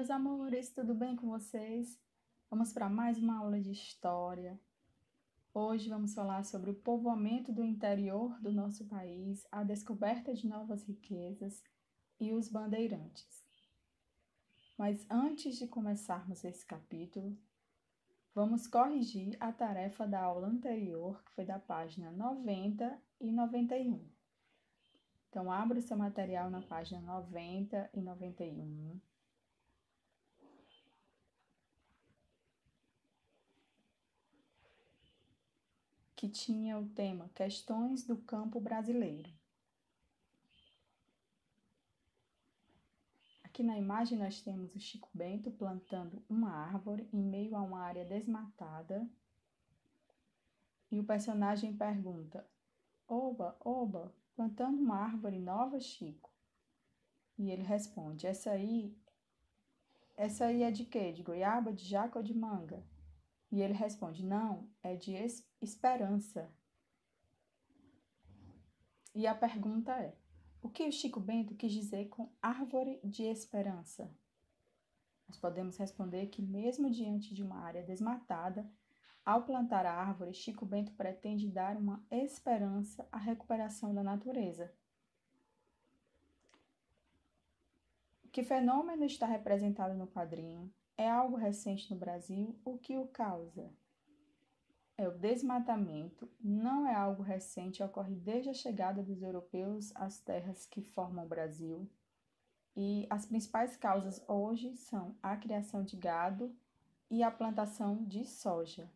meus amores, tudo bem com vocês? Vamos para mais uma aula de história. Hoje vamos falar sobre o povoamento do interior do nosso país, a descoberta de novas riquezas e os bandeirantes. Mas antes de começarmos esse capítulo, vamos corrigir a tarefa da aula anterior, que foi da página 90 e 91. Então, abra o seu material na página 90 e 91. Que tinha o tema Questões do Campo Brasileiro. Aqui na imagem nós temos o Chico Bento plantando uma árvore em meio a uma área desmatada. E o personagem pergunta: Oba, oba, plantando uma árvore nova, Chico? E ele responde: Essa aí é de quê? De goiaba, de jaca ou de manga? E ele responde: Não, é de esperança. E a pergunta é: o que o Chico Bento quis dizer com árvore de esperança? Nós podemos responder que, mesmo diante de uma área desmatada, ao plantar a árvore, Chico Bento pretende dar uma esperança à recuperação da natureza. Que fenômeno está representado no quadrinho? É algo recente no Brasil? O que o causa? O desmatamento não é algo recente, ocorre desde a chegada dos europeus às terras que formam o Brasil. E as principais causas hoje são a criação de gado e a plantação de soja.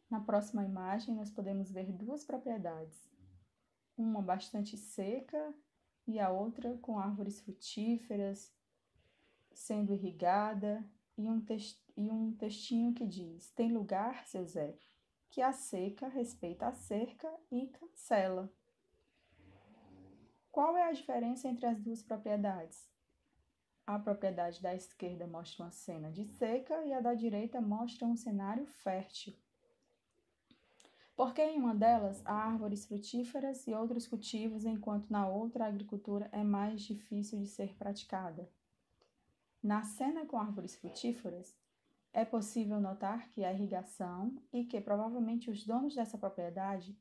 Na próxima imagem, nós podemos ver duas propriedades. Uma bastante seca e a outra com árvores frutíferas, sendo irrigada, e um textinho que diz: Tem lugar, seu Zé, que a seca respeita a cerca e cancela. Qual é a diferença entre as duas propriedades? A propriedade da esquerda mostra uma cena de seca e a da direita mostra um cenário fértil. Porque em uma delas há árvores frutíferas e outros cultivos, enquanto na outra a agricultura é mais difícil de ser praticada. Na cena com árvores frutíferas, é possível notar que há irrigação e que provavelmente os donos dessa propriedade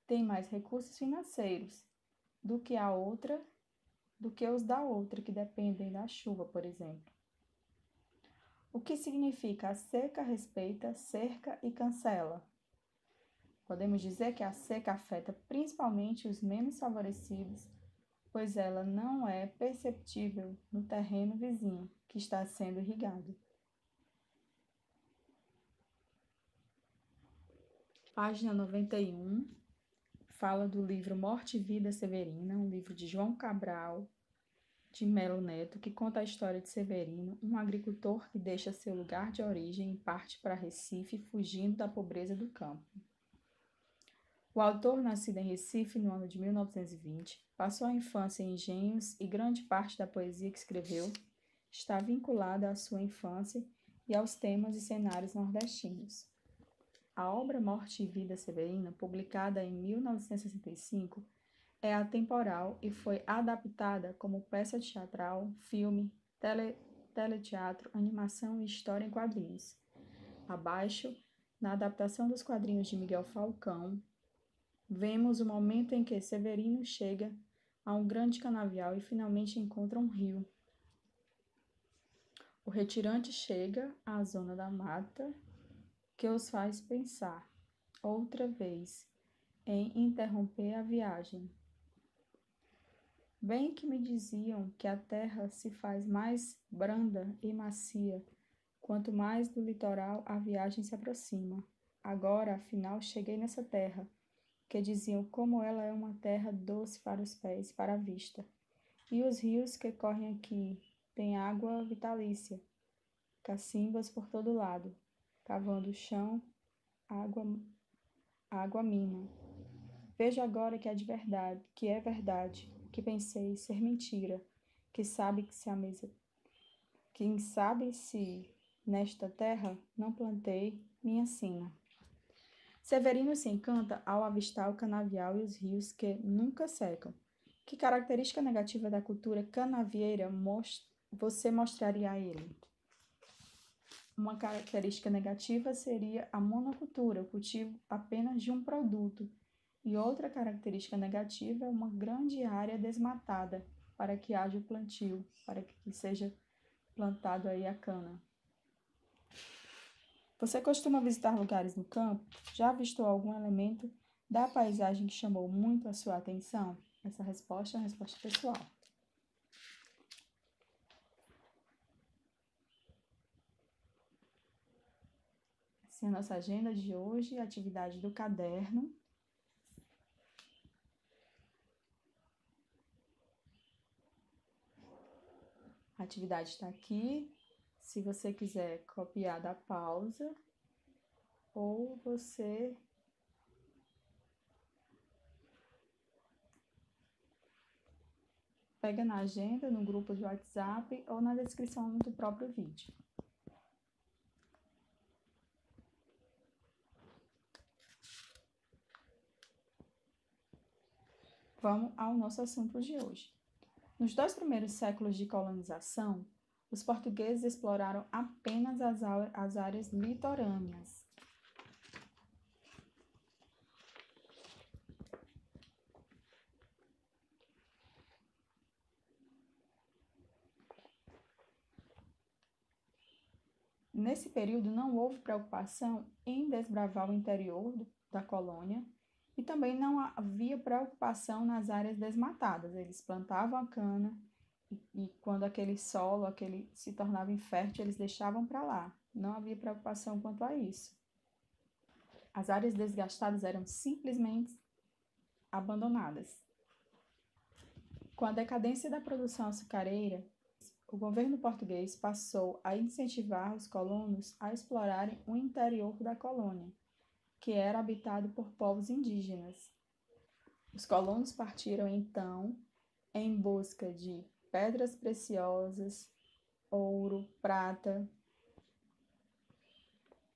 têm mais recursos financeiros do que os da outra, que dependem da chuva, por exemplo. O que significa a seca respeita, cerca e cancela? Podemos dizer que a seca afeta principalmente os menos favorecidos, pois ela não é perceptível no terreno vizinho que está sendo irrigado. Página 91 fala do livro Morte e Vida Severina, um livro de João Cabral de Melo Neto, que conta a história de Severino, um agricultor que deixa seu lugar de origem e parte para Recife, fugindo da pobreza do campo. O autor, nascido em Recife no ano de 1920, passou a infância em engenhos e grande parte da poesia que escreveu está vinculada à sua infância e aos temas e cenários nordestinos. A obra Morte e Vida Severina, publicada em 1965, é atemporal e foi adaptada como peça teatral, filme, teleteatro, animação e história em quadrinhos. Abaixo, na adaptação dos quadrinhos de Miguel Falcão, vemos o momento em que Severino chega a um grande canavial e finalmente encontra um rio. O retirante chega à zona da mata, que os faz pensar, outra vez, em interromper a viagem. Bem que me diziam que a terra se faz mais branda e macia, quanto mais do litoral a viagem se aproxima. Agora, afinal, cheguei nessa terra, que diziam como ela é uma terra doce para os pés, para a vista. E os rios que correm aqui têm água vitalícia, cacimbas por todo lado, cavando o chão, água mina. Vejo agora que é verdade, que pensei ser mentira, quem sabe se nesta terra não plantei minha sina. Severino se encanta ao avistar o canavial e os rios que nunca secam. Que característica negativa da cultura canavieira você mostraria a ele? Uma característica negativa seria a monocultura, o cultivo apenas de um produto. E outra característica negativa é uma grande área desmatada para que haja o plantio, para que seja plantado aí a cana. Você costuma visitar lugares no campo? Já avistou algum elemento da paisagem que chamou muito a sua atenção? Essa resposta é uma resposta pessoal. Essa é a nossa agenda de hoje, atividade do caderno. A atividade está aqui. Se você quiser copiar, dá pausa. Ou você pega na agenda, no grupo do WhatsApp ou na descrição do próprio vídeo. Vamos ao nosso assunto de hoje. Nos 2 primeiros séculos de colonização, os portugueses exploraram apenas as áreas litorâneas. Nesse período, não houve preocupação em desbravar o interior da colônia e também não havia preocupação nas áreas desmatadas. Eles plantavam a cana e quando aquele solo se tornava infértil, eles deixavam para lá. Não havia preocupação quanto a isso. As áreas desgastadas eram simplesmente abandonadas. Com a decadência da produção açucareira, o governo português passou a incentivar os colonos a explorarem o interior da colônia, que era habitado por povos indígenas. Os colonos partiram, então, em busca de pedras preciosas, ouro, prata.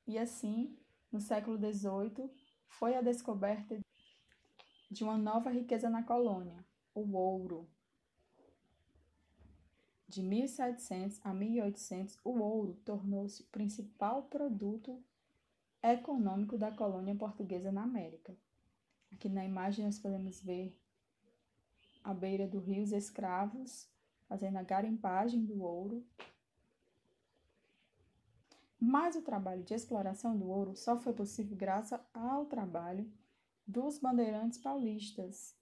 E assim, no século XVIII, foi a descoberta de uma nova riqueza na colônia, o ouro. De 1700 a 1800, o ouro tornou-se o principal produto econômico da colônia portuguesa na América. Aqui na imagem nós podemos ver à beira do rio os escravos fazendo a garimpagem do ouro. Mas o trabalho de exploração do ouro só foi possível graças ao trabalho dos bandeirantes paulistas.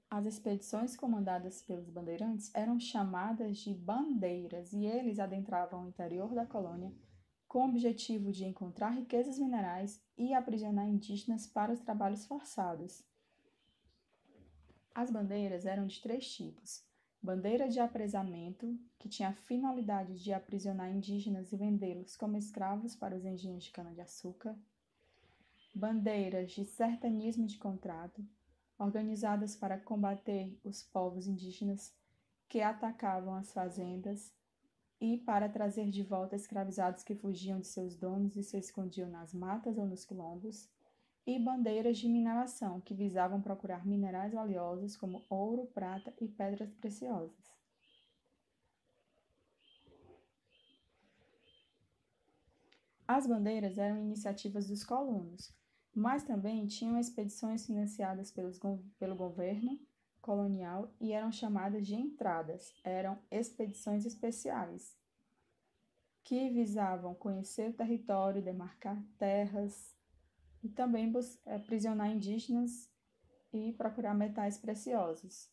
As expedições comandadas pelos bandeirantes eram chamadas de bandeiras e eles adentravam o interior da colônia com o objetivo de encontrar riquezas minerais e aprisionar indígenas para os trabalhos forçados. As bandeiras eram de 3 tipos. Bandeira de apresamento, que tinha a finalidade de aprisionar indígenas e vendê-los como escravos para os engenhos de cana-de-açúcar. Bandeiras de sertanismo de contrato, organizadas para combater os povos indígenas que atacavam as fazendas e para trazer de volta escravizados que fugiam de seus donos e se escondiam nas matas ou nos quilombos, e bandeiras de mineração, que visavam procurar minerais valiosos como ouro, prata e pedras preciosas. As bandeiras eram iniciativas dos colonos, mas também tinham expedições financiadas pelo governo colonial e eram chamadas de entradas. Eram expedições especiais, que visavam conhecer o território, demarcar terras e também aprisionar indígenas e procurar metais preciosos.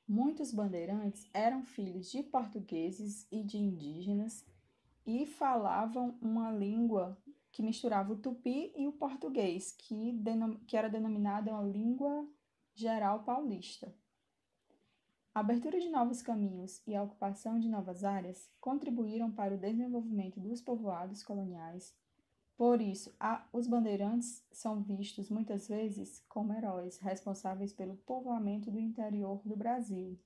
Muitos bandeirantes eram filhos de portugueses e de indígenas e falavam uma língua que misturava o tupi e o português, que era denominada uma língua geral paulista. A abertura de novos caminhos e a ocupação de novas áreas contribuíram para o desenvolvimento dos povoados coloniais. Por isso, os bandeirantes são vistos muitas vezes como heróis responsáveis pelo povoamento do interior do Brasil.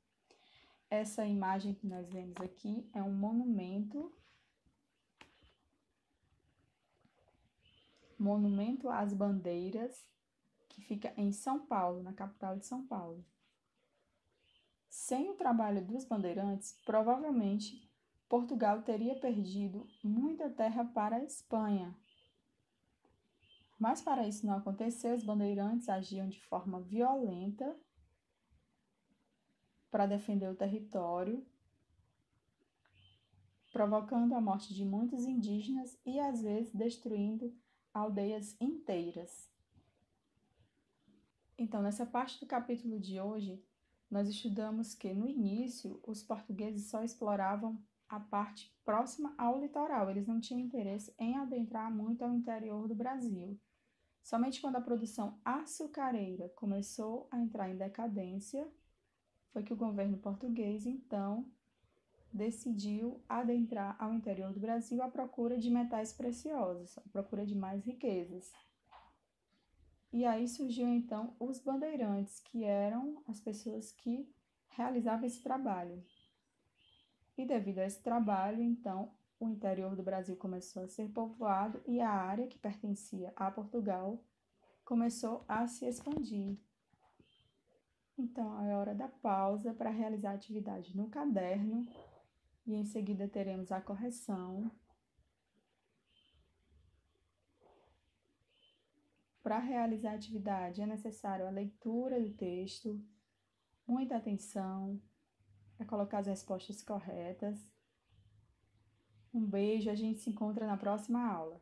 Essa imagem que nós vemos aqui é um monumento Monumento às Bandeiras, que fica em São Paulo, na capital de São Paulo. Sem o trabalho dos bandeirantes, provavelmente Portugal teria perdido muita terra para a Espanha. Mas para isso não acontecer, os bandeirantes agiam de forma violenta para defender o território, provocando a morte de muitos indígenas e às vezes destruindo aldeias inteiras. Então, nessa parte do capítulo de hoje, nós estudamos que no início os portugueses só exploravam a parte próxima ao litoral, eles não tinham interesse em adentrar muito ao interior do Brasil. Somente quando a produção açucareira começou a entrar em decadência, foi que o governo português, então, decidiu adentrar ao interior do Brasil à procura de metais preciosos, à procura de mais riquezas. E aí surgiu, então, os bandeirantes, que eram as pessoas que realizavam esse trabalho. E devido a esse trabalho, então, o interior do Brasil começou a ser povoado e a área que pertencia a Portugal começou a se expandir. Então, é hora da pausa para realizar a atividade no caderno e em seguida teremos a correção. Para realizar a atividade é necessário a leitura do texto, muita atenção, para colocar as respostas corretas. Um beijo, a gente se encontra na próxima aula.